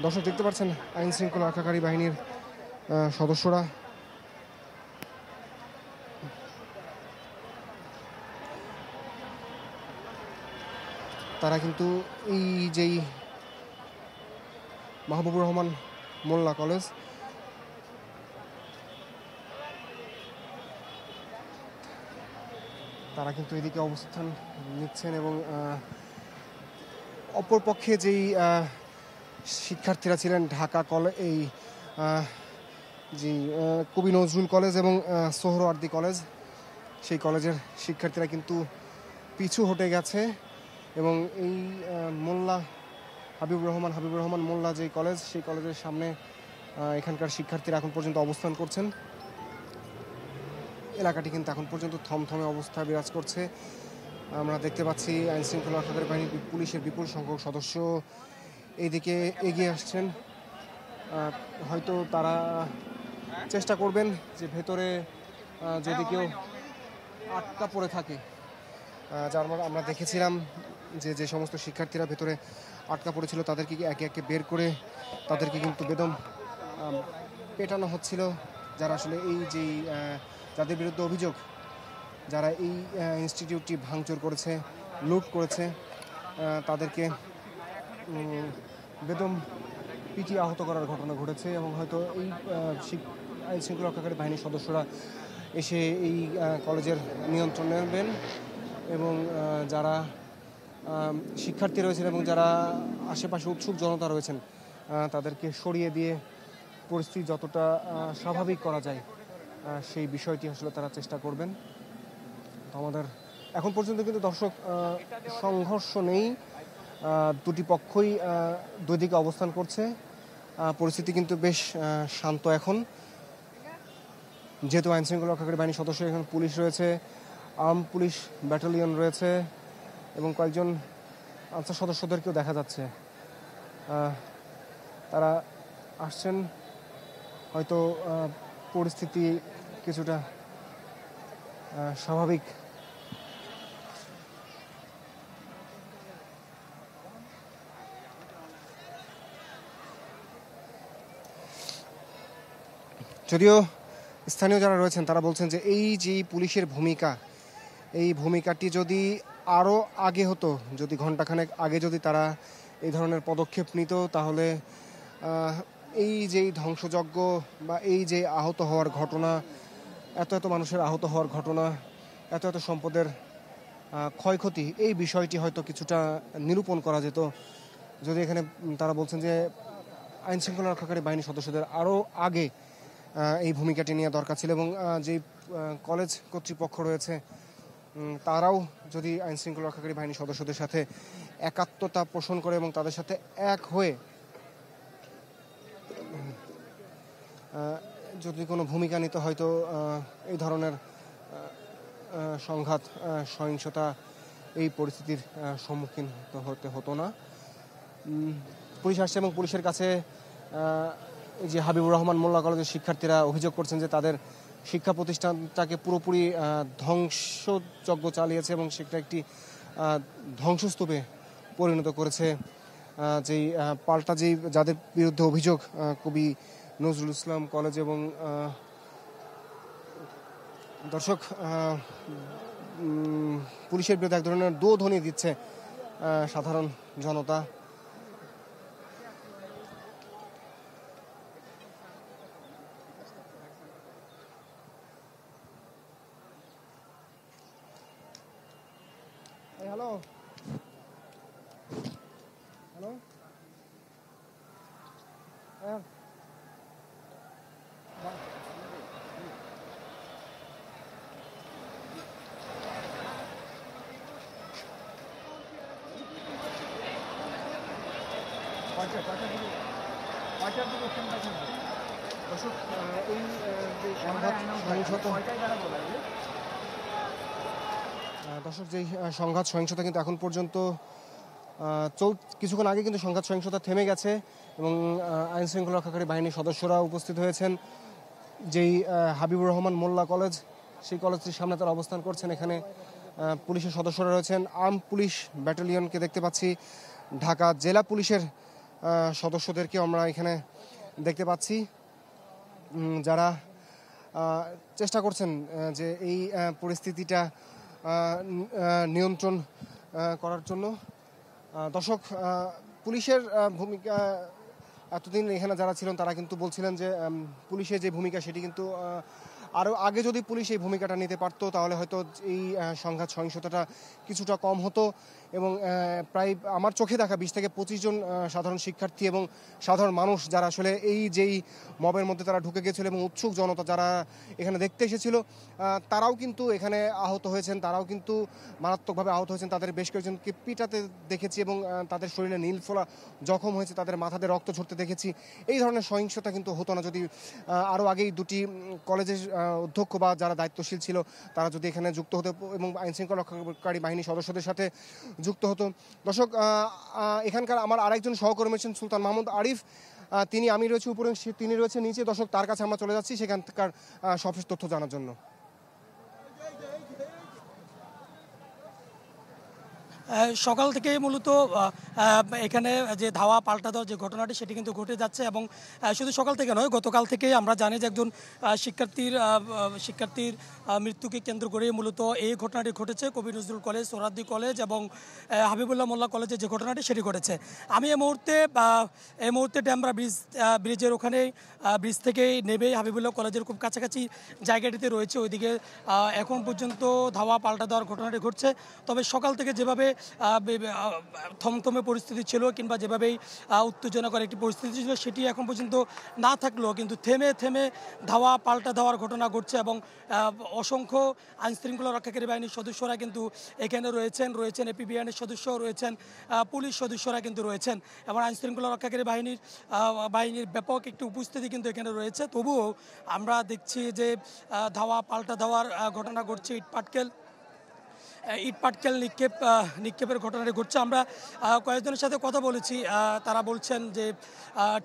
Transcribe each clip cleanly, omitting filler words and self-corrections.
দর্শক দেখতে পাচ্ছেন আইন শৃঙ্খলা রক্ষাকারী বাহিনীর সদস্যরা তারা কিন্তু এই যেই মাহবুবুর রহমান মোল্লা কলেজ তারা কিন্তু এদিকে অবস্থান নিচ্ছেন এবং অপরপক্ষে যেই শিক্ষার্থীরা ছিলেন ঢাকা কলেজ এই যে কবি নজরুল কলেজ এবং সোহরাওয়ার্দী কলেজ সেই কলেজের শিক্ষার্থীরা কিন্তু পিছু হটে গেছে এবং এই মোল্লা হাবিবুর রহমান মোল্লা যে কলেজ সেই কলেজের সামনে এখানকার শিক্ষার্থীরা এখন পর্যন্ত অবস্থান করছেন। এলাকাটি কিন্তু এখন পর্যন্ত থমথমে অবস্থা বিরাজ করছে। আমরা দেখতে পাচ্ছি আইন শৃঙ্খলা রক্ষাকারী বাহিনীর পুলিশের বিপুল সংখ্যক সদস্য এইদিকে এগিয়ে আসছেন। হয়তো তারা চেষ্টা করবেন যে ভেতরে যদি কেউ আটকা পড়ে থাকে, যার আমরা দেখেছিলাম যে সমস্ত শিক্ষার্থীরা ভেতরে আটকা পড়েছিল তাদেরকে একে একে বের করে তাদেরকে কিন্তু বেদম পেটানো হচ্ছিল। যারা আসলে এই যে যাদের বিরুদ্ধে অভিযোগ, যারা এই ইনস্টিটিউটটি ভাঙচুর করেছে, লুট করেছে, তাদেরকে বেদম পিটিয়ে আহত করার ঘটনা ঘটেছে এবং হয়তো এই আইন শৃঙ্খলা রক্ষাকারী বাহিনীর সদস্যরা এসে এই কলেজের নিয়ন্ত্রণ নেবেন এবং যারা শিক্ষার্থী রয়েছেন এবং যারা আশেপাশে উৎসুক জনতা রয়েছেন তাদেরকে সরিয়ে দিয়ে পরিস্থিতি যতটা স্বাভাবিক করা যায় সেই বিষয়টি আসলে তারা চেষ্টা করবেন। আমাদের এখন পর্যন্ত কিন্তু দর্শক সংঘর্ষ নেই, দুটি পক্ষই দুই দিকে অবস্থান করছে। পরিস্থিতি কিন্তু বেশ শান্ত এখন, যেহেতু আইন শৃঙ্খলা রক্ষাকারী বাহিনীর সদস্য এখানে পুলিশ রয়েছে, আর্ম পুলিশ ব্যাটালিয়ন রয়েছে এবং কয়েকজন আনসার সদস্যদেরকেও দেখা যাচ্ছে। তারা আসছেন, হয়তো পরিস্থিতি কিছুটা স্বাভাবিক যদিও স্থানীয় যারা রয়েছেন তারা বলছেন যে এই যে পুলিশের ভূমিকা, এই ভূমিকাটি যদি আরও আগে হতো, যদি ঘণ্টাখানেক আগে যদি তারা এই ধরনের পদক্ষেপ নিত, তাহলে এই যেই ধ্বংসযজ্ঞ বা এই যে আহত হওয়ার ঘটনা, এত মানুষের আহত হওয়ার ঘটনা, এত সম্পদের ক্ষয়ক্ষতি, এই বিষয়টি হয়তো কিছুটা নিরূপণ করা যেত যদি এখানে তারা বলছেন যে আইন শৃঙ্খলা রক্ষাকারী বাহিনীর সদস্যদের আরও আগে এই ভূমিকাটি নেওয়া দরকার ছিল এবং যেই কলেজ কর্তৃপক্ষ রয়েছে তারাও যদি আইন শৃঙ্খলা রক্ষাকারী বাহিনীর সদস্যদের সাথে একাত্মতা পোষণ করে এবং তাদের সাথে এক হয়ে যদি কোনো ভূমিকা নিতে, হয়তো এই ধরনের সংঘাত, সহিংসতা, এই পরিস্থিতির সম্মুখীন হতে হতো না। পুলিশ আসছে এবং পুলিশের কাছে যে হাবিবুর রহমান মোল্লা কলেজের শিক্ষার্থীরা অভিযোগ করছেন যে তাদের শিক্ষা প্রতিষ্ঠানটাকে পুরোপুরি ধ্বংসযজ্ঞ চালিয়েছে এবং সেটা একটি ধ্বংসস্তূপে পরিণত করেছে। যেই পাল্টা যেই যাদের বিরুদ্ধে অভিযোগ, কবি নজরুল ইসলাম কলেজ এবং দর্শক পুলিশের বিরুদ্ধে এক ধরনের দোধ্বনি দিচ্ছে সাধারণ জনতা। হ্যালো হ্যালো দর্শক এই দর্শক যেই সংঘাত সহিংসতা কিন্তু এখন পর্যন্ত কিছুক্ষণ আগে কিন্তু সংঘাত সহিংসতা থেমে গেছে এবং আইন শৃঙ্খলা রক্ষাকারী বাহিনীর সদস্যরা উপস্থিত হয়েছেন। যেই হাবিবুর রহমান মোল্লা কলেজ, সেই কলেজটির সামনে তারা অবস্থান করছেন। এখানে পুলিশের সদস্যরা রয়েছেন, আর্ম পুলিশ ব্যাটালিয়নকে দেখতে পাচ্ছি, ঢাকা জেলা পুলিশের সদস্যদেরকে আমরা এখানে দেখতে পাচ্ছি, যারা চেষ্টা করছেন যে এই পরিস্থিতিটা নিয়ন্ত্রণ করার জন্য। দর্শক, পুলিশের ভূমিকা এতদিন এখানে যারা ছিলেন তারা কিন্তু বলছিলেন যে পুলিশের যে ভূমিকা সেটি কিন্তু আরও আগে যদি পুলিশ এই ভূমিকাটা নিতে পারতো তাহলে হয়তো এই সংঘাত সহিংসতাটা কিছুটা কম হতো। এবং প্রায় আমার চোখে দেখা 20 থেকে 25 জন সাধারণ শিক্ষার্থী এবং সাধারণ মানুষ যারা আসলে এই যেই মবের মধ্যে তারা ঢুকে গিয়েছিল এবং উৎসুক জনতা যারা এখানে দেখতে এসেছিল তারাও কিন্তু এখানে আহত হয়েছেন, তারাও কিন্তু মারাত্মকভাবে আহত হয়েছেন। তাদের বেশ কয়েকজনকে পিটাতে দেখেছি এবং তাদের শরীরে নীল ফোলা জখম হয়েছে, তাদের মাথাতে রক্ত ঝরতে দেখেছি। এই ধরনের সহিংসতা কিন্তু হতো না যদি আরও আগেই দুটি কলেজের অধ্যক্ষ বা যারা দায়িত্বশীল ছিল তারা যদি এখানে যুক্ত হতো এবং আইনশৃঙ্খলা রক্ষাকারী বাহিনী সদস্যদের সাথে যুক্ত হতো। দর্শক, এখানকার আমার আরেকজন সহকর্মী আছেন সুলতান মাহমুদ আরিফ, আমি রয়েছি উপরে, তিনি রয়েছে নিচে। দর্শক, তার কাছে আমরা চলে যাচ্ছি সেখানকার সবিশেষ তথ্য জানার জন্য। সকাল থেকে মূলত এখানে যে ধাওয়া পাল্টা দেওয়ার যে ঘটনাটি সেটি কিন্তু ঘটে যাচ্ছে এবং শুধু সকাল থেকে নয়, গতকাল থেকে আমরা জানি যে একজন শিক্ষার্থীর মৃত্যুকে কেন্দ্র করে মূলত এই ঘটনাটি ঘটেছে। কবি নজরুল কলেজ, সোহরাওয়ার্দী কলেজ এবং হাবিবুল্লাহ মোল্লা কলেজে যে ঘটনাটি সেটি ঘটেছে। আমি এই মুহূর্তে ড্যামরা ব্রিজের ওখানে ব্রিজ থেকে নেবে হাবিবুল্লাহ কলেজের খুব কাছাকাছি জায়গাটিতে রয়েছে। ওইদিকে এখন পর্যন্ত ধাওয়া পাল্টা দেওয়ার ঘটনাটি ঘটছে। তবে সকাল থেকে যেভাবে থমথমে পরিস্থিতি ছিল কিংবা যেভাবেই উত্তেজনাকর একটি পরিস্থিতি ছিল সেটি এখন পর্যন্ত না থাকলেও কিন্তু থেমে থেমে ধাওয়া পাল্টা দেওয়ার ঘটনা ঘটছে এবং অসংখ্য আইনশৃঙ্খলা রক্ষাকারী বাহিনীর সদস্যরা কিন্তু এখানে রয়েছেন এপিবিএনের সদস্য রয়েছেন, পুলিশ সদস্যরা কিন্তু রয়েছেন এবং আইনশৃঙ্খলা রক্ষাকারী বাহিনীর ব্যাপক একটি উপস্থিতি কিন্তু এখানে রয়েছে। তবুও আমরা দেখছি যে ধাওয়া পাল্টা দেওয়ার ঘটনা ঘটছে। ইট পাটকেল নিক্ষেপের ঘটনাটি ঘটছে। আমরা কয়েকজনের সাথে কথা বলেছি, তারা বলছেন যে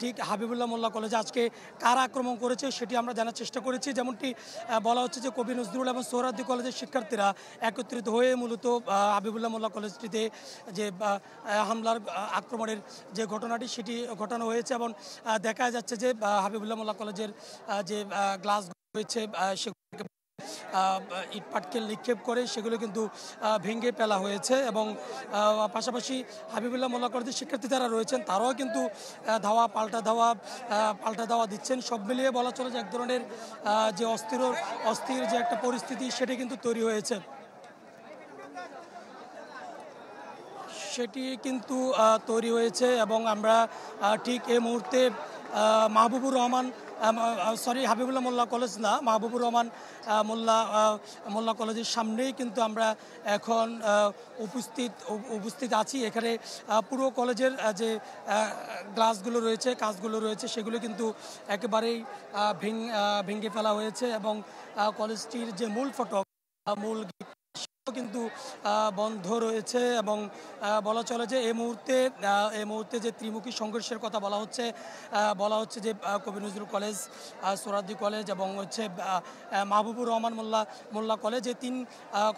ঠিক হাবিবুল্লাহ মোল্লা কলেজে আজকে কারা আক্রমণ করেছে সেটি আমরা জানার চেষ্টা করেছি। যেমনটি বলা হচ্ছে যে কবি নজরুল এবং সোহরাওয়ার্দী কলেজের শিক্ষার্থীরা একত্রিত হয়ে মূলত হাবিবুল্লাহ মোল্লা কলেজটিতে যে হামলার আক্রমণের যে ঘটনাটি সেটি ঘটানো হয়েছে এবং দেখা যাচ্ছে যে হাবিবুল্লাহ মোল্লা কলেজের যে গ্লাস রয়েছে সেগুলোকে ইট পাটকেল নিক্ষেপ করে সেগুলো কিন্তু ভেঙে ফেলা হয়েছে এবং পাশাপাশি হাবিবুল্লাহ মোল্লা কলেজের শিক্ষার্থী যারা রয়েছেন তারাও কিন্তু পাল্টা ধাওয়া দিচ্ছেন। সব মিলিয়ে বলা চলে যে এক ধরনের যে অস্থির যে একটা পরিস্থিতি সেটি কিন্তু তৈরি হয়েছে, এবং আমরা ঠিক এই মুহূর্তে হাবিবুল্লাহ মোল্লা কলেজ না, মাহবুবুর রহমান মোল্লা কলেজের সামনেই কিন্তু আমরা এখন উপস্থিত আছি। এখানে পুরো কলেজের যে গ্লাসগুলো রয়েছে, কাঁচগুলো রয়েছে সেগুলো কিন্তু একেবারেই ভেঙে ফেলা হয়েছে এবং কলেজটির যে মূল ফটক, মূল কিন্তু বন্ধ রয়েছে এবং বলা চলে যে এই মুহূর্তে যে ত্রিমুখী সংঘর্ষের কথা বলা হচ্ছে যে কবি নজরুল কলেজ, সোহরাওয়ার্দী কলেজ এবং মাহবুবুর রহমান মোল্লা কলেজ, এই তিন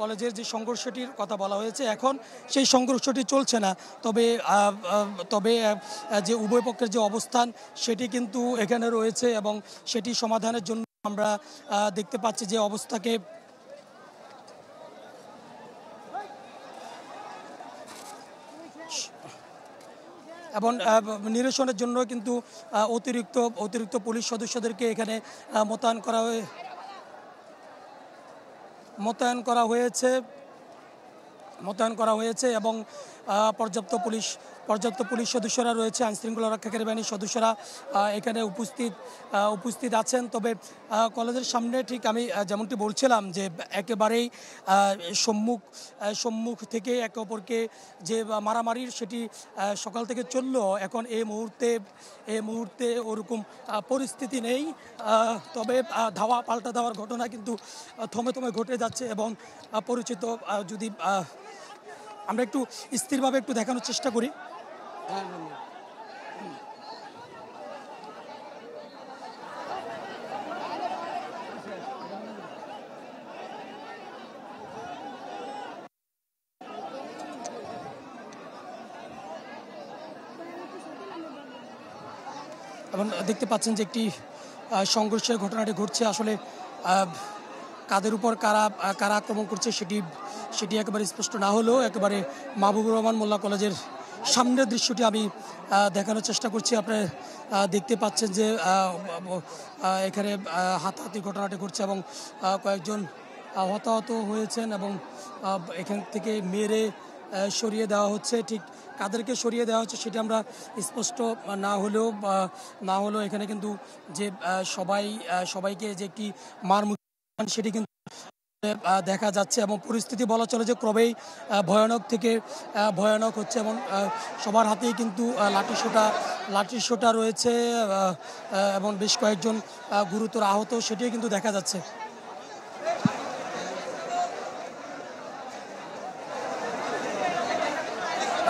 কলেজের যে সংঘর্ষটির কথা বলা হয়েছে এখন সেই সংঘর্ষটি চলছে না। তবে যে উভয় পক্ষের যে অবস্থান সেটি কিন্তু এখানে রয়েছে এবং সেটি সমাধানের জন্য আমরা দেখতে পাচ্ছি যে অবস্থাকে এবং নিরসনের জন্য কিন্তু অতিরিক্ত পুলিশ সদস্যদেরকে এখানে মোতায়েন করা হয়েছে এবং পর্যাপ্ত পুলিশ সদস্যরা রয়েছে, আইনশৃঙ্খলা রক্ষাকারী বাহিনীর সদস্যরা এখানে উপস্থিত আছেন। তবে কলেজের সামনে ঠিক আমি যেমনটি বলছিলাম যে একেবারেই সম্মুখ থেকে একে অপরকে যে মারামারির সেটি সকাল থেকে চললেও এখন এই মুহূর্তে ওরকম পরিস্থিতি নেই। তবে ধাওয়া পাল্টা দেওয়ার ঘটনা কিন্তু থমে ঘটে যাচ্ছে এবং পরিচিত যদি আমরা একটু স্থিরভাবে একটু দেখানোর চেষ্টা করি। এবং দেখতে পাচ্ছেন যে একটি সংঘর্ষের ঘটনাটি ঘটছে। আসলে কাদের উপর কারা কারা আক্রমণ করছে সেটি একেবারে স্পষ্ট না হলেও একেবারে মাহবুবুর রহমান মোল্লা কলেজের সামনের দৃশ্যটি আমি দেখানোর চেষ্টা করছি। আপনারা দেখতে পাচ্ছেন যে এখানে হাতাহাতি ঘটনাটি ঘটছে এবং কয়েকজন হতাহত হয়েছেন এবং এখান থেকে মেরে সরিয়ে দেওয়া হচ্ছে। ঠিক কাদেরকে সরিয়ে দেওয়া হচ্ছে সেটি আমরা স্পষ্ট না হলেও এখানে কিন্তু যে সবাইকে যে একটি মারমুখী সেটি কিন্তু দেখা যাচ্ছে এবং পরিস্থিতি বলা চলে যে ক্রমেই ভয়ানক থেকে ভয়ানক হচ্ছে এবং সবার হাতেই কিন্তু লাঠিসোঁটা রয়েছে এবং বেশ কয়েকজন গুরুতর আহত সেটিও কিন্তু দেখা যাচ্ছে।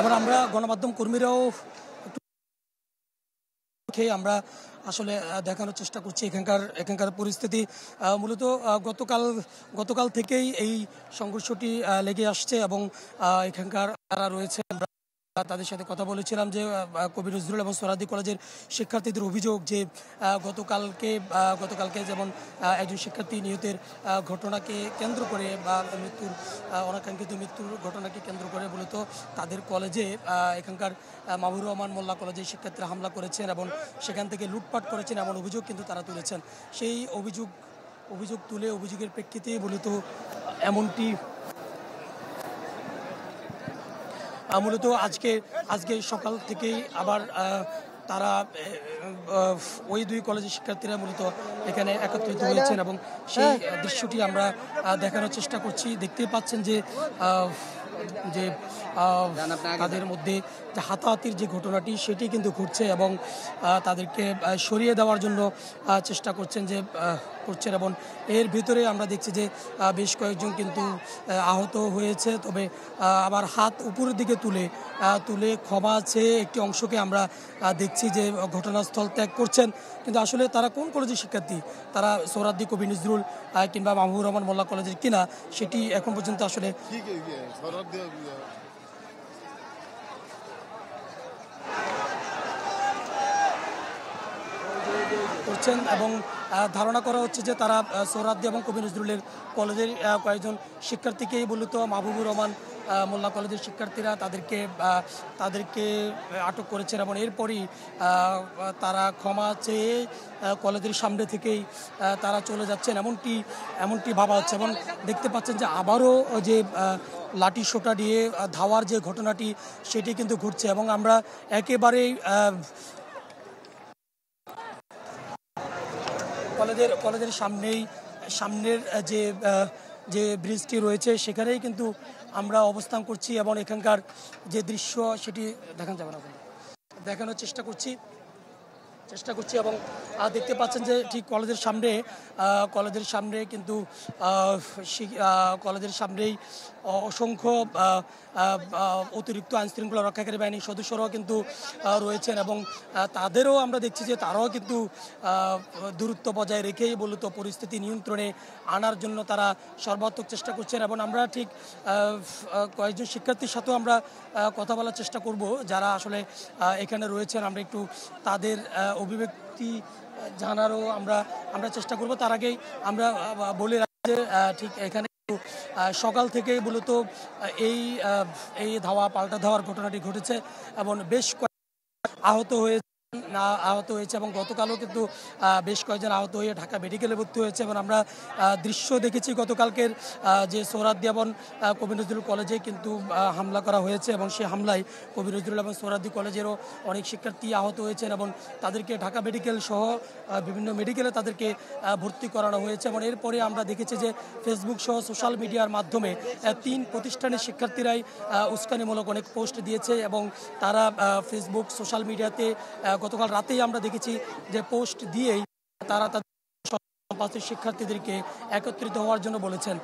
এবার আমরা গণমাধ্যম কর্মীরাও আমরা আসলে দেখানোর চেষ্টা করছি এখানকার পরিস্থিতি। মূলত গতকাল থেকেই এই সংঘর্ষটি লেগে আসছে এবং এখানকার যারা রয়েছে আমরা তাদের সাথে কথা বলেছিলাম যে কবি নজরুল এবং সোহরাওয়ার্দী কলেজের শিক্ষার্থীদের অভিযোগ যে গতকালকে যেমন একজন শিক্ষার্থী নিহতের ঘটনাকে কেন্দ্র করে বা অনাকাঙ্ক্ষিত মৃত্যুর ঘটনাকে কেন্দ্র করে মূলত তাদের কলেজে এখানকার মাহবুবুর রহমান মোল্লা কলেজের শিক্ষার্থীরা হামলা করেছেন এবং সেখান থেকে লুটপাট করেছেন এমন অভিযোগ কিন্তু তারা তুলেছেন। সেই অভিযোগের প্রেক্ষিতেই মূলত এমনটি মূলত আজকে সকাল থেকেই আবার তারা ওই দুই কলেজের শিক্ষার্থীরা মূলত এখানে একত্রিত হয়েছেন এবং সেই দৃশ্যটি আমরা দেখানোর চেষ্টা করছি। দেখতেই পাচ্ছেন যে তাদের মধ্যে যে হাতাহাতির যে ঘটনাটি সেটি কিন্তু ঘটছে এবং তাদেরকে সরিয়ে দেওয়ার জন্য চেষ্টা করছেন এবং এর ভিতরে আমরা দেখছি যে বেশ কয়েকজন কিন্তু আহত হয়েছে। তবে আবার হাত উপরের দিকে তুলে ক্ষমা চেয়ে একটি অংশকে আমরা দেখছি যে ঘটনাস্থল ত্যাগ করছেন। কিন্তু আসলে তারা কোন কলেজের শিক্ষার্থী, তারা সোহরাওয়ার্দী কবি নজরুল কিংবা মাহবুবুর রহমান মোল্লা কলেজের কিনা সেটি এখন পর্যন্ত আসলে করছেন এবং ধারণা করা হচ্ছে যে তারা সোহরাওয়ার্দী এবং কবি নজরুলের কলেজের কয়েকজন শিক্ষার্থীকেই মূলত মাহবুবুর রহমান মোল্লা কলেজের শিক্ষার্থীরা তাদেরকে আটক করেছেন এবং এরপরই তারা ক্ষমা চেয়ে কলেজের সামনে থেকেই তারা চলে যাচ্ছেন এমনটি ভাবা হচ্ছে এবং দেখতে পাচ্ছেন যে আবারও যে লাঠিসোঁটা দিয়ে ধাওয়ার যে ঘটনাটি সেটি কিন্তু ঘটছে এবং আমরা একেবারেই কলেজের সামনের যে ব্রিজটি রয়েছে সেখানেই কিন্তু আমরা অবস্থান করছি এবং এখানকার যে দৃশ্য সেটি দেখানোর চেষ্টা করছি এবং দেখতে পাচ্ছেন যে ঠিক কলেজের সামনে কিন্তু কলেজের সামনেই অসংখ্য অতিরিক্ত আইনশৃঙ্খলা রক্ষাকারী বাহিনীর সদস্যরাও কিন্তু রয়েছেন এবং তাদেরও আমরা দেখছি যে তারাও কিন্তু দূরত্ব বজায় রেখেই মূলত পরিস্থিতি নিয়ন্ত্রণে আনার জন্য তারা সর্বাত্মক চেষ্টা করছেন এবং আমরা ঠিক কয়েকজন শিক্ষার্থীর সাথেও আমরা কথা বলার চেষ্টা করব যারা আসলে এখানে রয়েছেন। আমরা একটু তাদের অভিব্যক্তি জানারও আমরা চেষ্টা করব। তার আগেই আমরা বলে রাখি যে ঠিক এখানে সকাল থেকেই মূলত এই পাল্টা ধাওয়ার ঘটনাটি ঘটেছে এবং বেশ আহত হয়েছে এবং গতকালও কিন্তু বেশ কয়েকজন আহত হয়ে ঢাকা মেডিকেলে ভর্তি হয়েছে এবং আমরা দৃশ্য দেখেছি গতকালকের যে সোহরাওয়ার্দী এবং কবি নজরুল কলেজে কিন্তু হামলা করা হয়েছে এবং সেই হামলায় কবি নজরুল এবং সোহরাওয়ার্দী কলেজেরও অনেক শিক্ষার্থী আহত হয়েছেন এবং তাদেরকে ঢাকা মেডিকেল সহ বিভিন্ন মেডিকেলে তাদেরকে ভর্তি করানো হয়েছে এবং এরপরে আমরা দেখেছি যে ফেসবুক সহ সোশ্যাল মিডিয়ার মাধ্যমে 3 প্রতিষ্ঠানের শিক্ষার্থীরাই উস্কানিমূলক অনেক পোস্ট দিয়েছে এবং তারা ফেসবুক সোশ্যাল মিডিয়াতে গতকাল রাতেই আমরা দেখেছি যে পোস্ট দিয়েই তারা তাদের শিক্ষার্থীদেরকে একত্রিত হওয়ার জন্য বলেছেন।